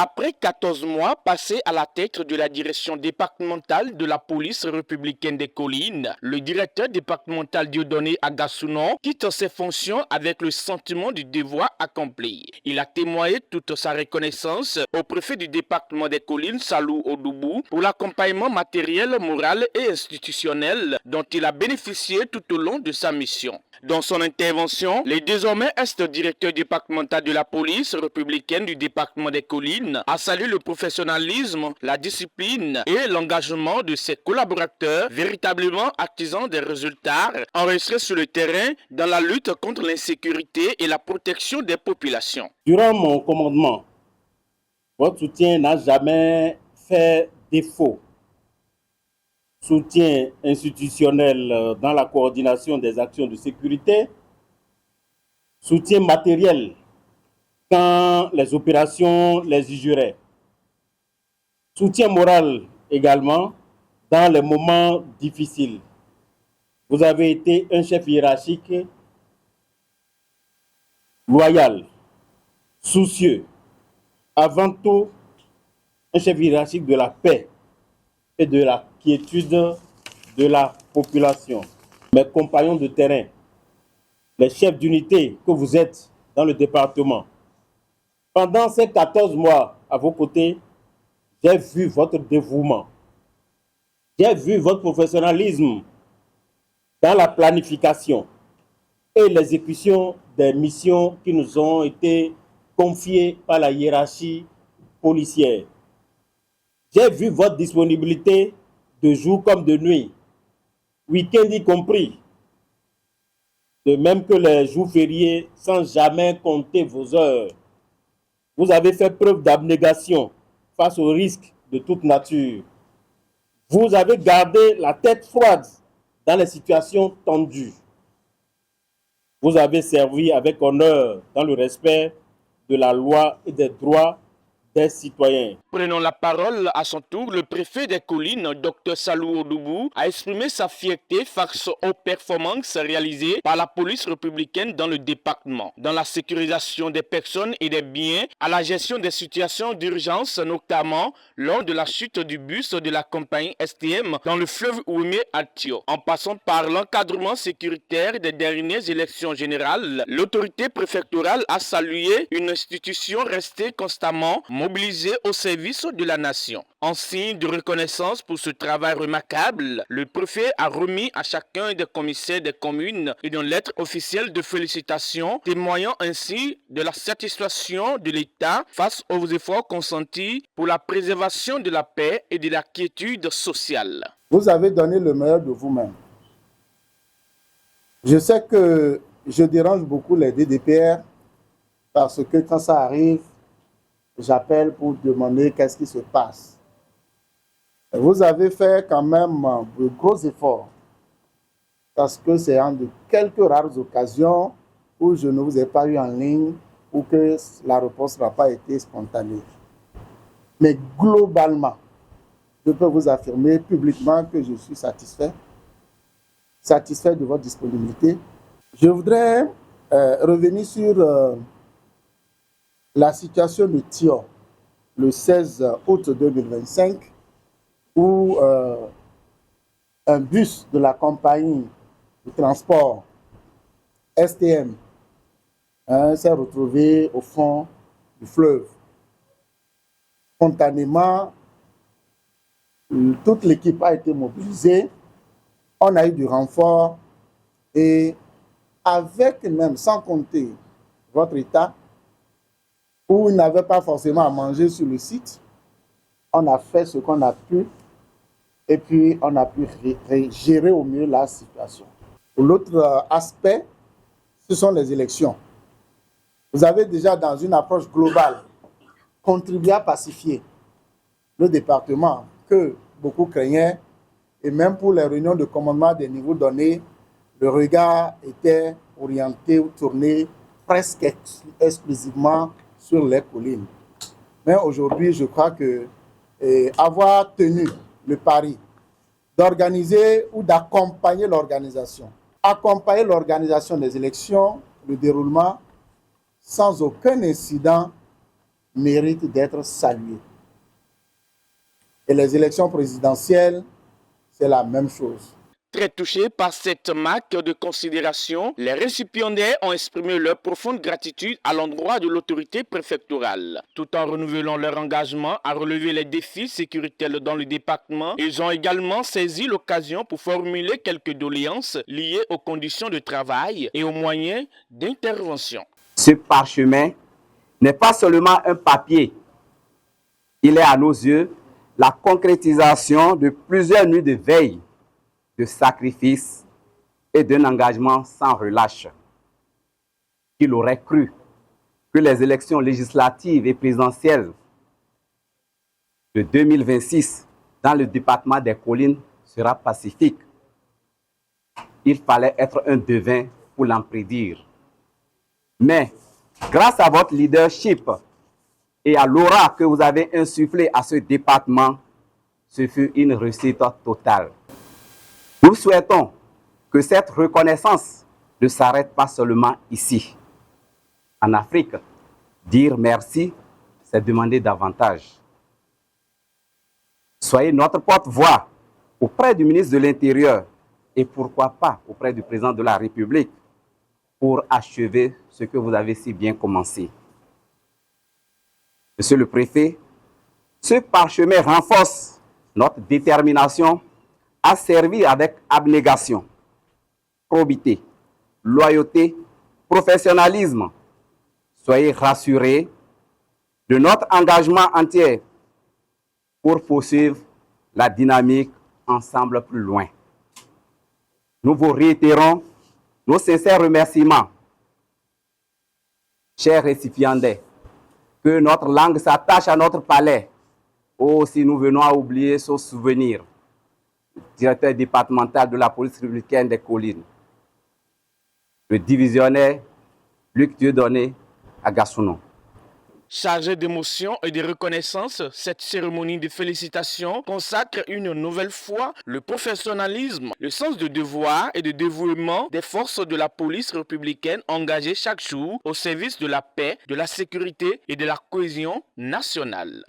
Après 14 mois passés à la tête de la direction départementale de la police républicaine des collines, le directeur départemental Dieudonné Agassounon quitte ses fonctions avec le sentiment du devoir accompli. Il a témoigné toute sa reconnaissance au préfet du département des collines, Salou Odoubou, pour l'accompagnement matériel, moral et institutionnel dont il a bénéficié tout au long de sa mission. Dans son intervention, le désormais ex-directeur départemental de la police républicaine du département des collines a salué le professionnalisme, la discipline et l'engagement de ses collaborateurs, véritablement artisans des résultats enregistrés sur le terrain dans la lutte contre l'insécurité et la protection des populations. Durant mon commandement, votre soutien n'a jamais fait défaut. Soutien institutionnel dans la coordination des actions de sécurité, soutien matériel quand les opérations les exigeraient, soutien moral également dans les moments difficiles. Vous avez été un chef hiérarchique loyal, soucieux, avant tout un chef hiérarchique de la paix et de la quiétude de la population. Mes compagnons de terrain, les chefs d'unité que vous êtes dans le département, pendant ces 14 mois à vos côtés, j'ai vu votre dévouement, j'ai vu votre professionnalisme dans la planification et l'exécution des missions qui nous ont été confiées par la hiérarchie policière. J'ai vu votre disponibilité de jour comme de nuit, week-end y compris, de même que les jours fériés, sans jamais compter vos heures. Vous avez fait preuve d'abnégation face aux risques de toute nature. Vous avez gardé la tête froide dans les situations tendues. Vous avez servi avec honneur dans le respect de la loi et des droits des citoyens. Prenant la parole à son tour, le préfet des collines, Dr Salou Odoubou, a exprimé sa fierté face aux performances réalisées par la police républicaine dans le département, dans la sécurisation des personnes et des biens, à la gestion des situations d'urgence, notamment lors de la chute du bus de la compagnie STM dans le fleuve Ouémé-Altio. En passant par l'encadrement sécuritaire des dernières élections générales, l'autorité préfectorale a salué une institution restée constamment mobilisée au service de la nation. En signe de reconnaissance pour ce travail remarquable, le préfet a remis à chacun des commissaires des communes une lettre officielle de félicitations, témoignant ainsi de la satisfaction de l'État face aux efforts consentis pour la préservation de la paix et de la quiétude sociale. Vous avez donné le meilleur de vous-même. Je sais que je dérange beaucoup les DDPR parce que quand ça arrive, j'appelle pour demander qu'est-ce qui se passe. Vous avez fait quand même de gros efforts parce que c'est en de quelques rares occasions où je ne vous ai pas eu en ligne ou que la réponse n'a pas été spontanée. Mais globalement, je peux vous affirmer publiquement que je suis satisfait de votre disponibilité. Je voudrais revenir sur la situation de Thion, le 16 août 2025, où un bus de la compagnie de transport STM s'est retrouvé au fond du fleuve. Spontanément, toute l'équipe a été mobilisée, on a eu du renfort et avec même, sans compter votre État, où ils n'avaient pas forcément à manger sur le site, on a fait ce qu'on a pu et puis on a pu gérer au mieux la situation. L'autre aspect, ce sont les élections. Vous avez déjà, dans une approche globale, contribué à pacifier le département que beaucoup craignaient et même pour les réunions de commandement des niveaux donnés, le regard était orienté ou tourné presque exclusivement sur les collines. Mais aujourd'hui, je crois que avoir tenu le pari d'organiser ou d'accompagner l'organisation, accompagner l'organisation des élections, le déroulement, sans aucun incident, mérite d'être salué. Et les élections présidentielles, c'est la même chose. Très touchés par cette marque de considération, les récipiendaires ont exprimé leur profonde gratitude à l'endroit de l'autorité préfectorale. Tout en renouvelant leur engagement à relever les défis sécuritaires dans le département, ils ont également saisi l'occasion pour formuler quelques doléances liées aux conditions de travail et aux moyens d'intervention. Ce parchemin n'est pas seulement un papier. Il est à nos yeux la concrétisation de plusieurs nuits de veille, de sacrifice et d'un engagement sans relâche. Qu'il aurait cru que les élections législatives et présidentielles de 2026 dans le département des Collines sera pacifique. Il fallait être un devin pour l'en prédire. Mais grâce à votre leadership et à l'aura que vous avez insufflé à ce département, ce fut une réussite totale. Nous souhaitons que cette reconnaissance ne s'arrête pas seulement ici. En Afrique, dire merci, c'est demander davantage. Soyez notre porte-voix auprès du ministre de l'Intérieur et pourquoi pas auprès du président de la République pour achever ce que vous avez si bien commencé. Monsieur le préfet, ce parchemin renforce notre détermination à servir avec abnégation, probité, loyauté, professionnalisme. Soyez rassurés de notre engagement entier pour poursuivre la dynamique ensemble plus loin. Nous vous réitérons nos sincères remerciements. Chers récipiendaires, que notre langue s'attache à notre palais. Oh, si nous venons à oublier ce souvenir. Directeur départemental de la police républicaine des Collines, le divisionnaire Luc Dieudonné à Gassounon. Chargée d'émotion et de reconnaissance, cette cérémonie de félicitations consacre une nouvelle fois le professionnalisme, le sens de devoir et de dévouement des forces de la police républicaine engagées chaque jour au service de la paix, de la sécurité et de la cohésion nationale.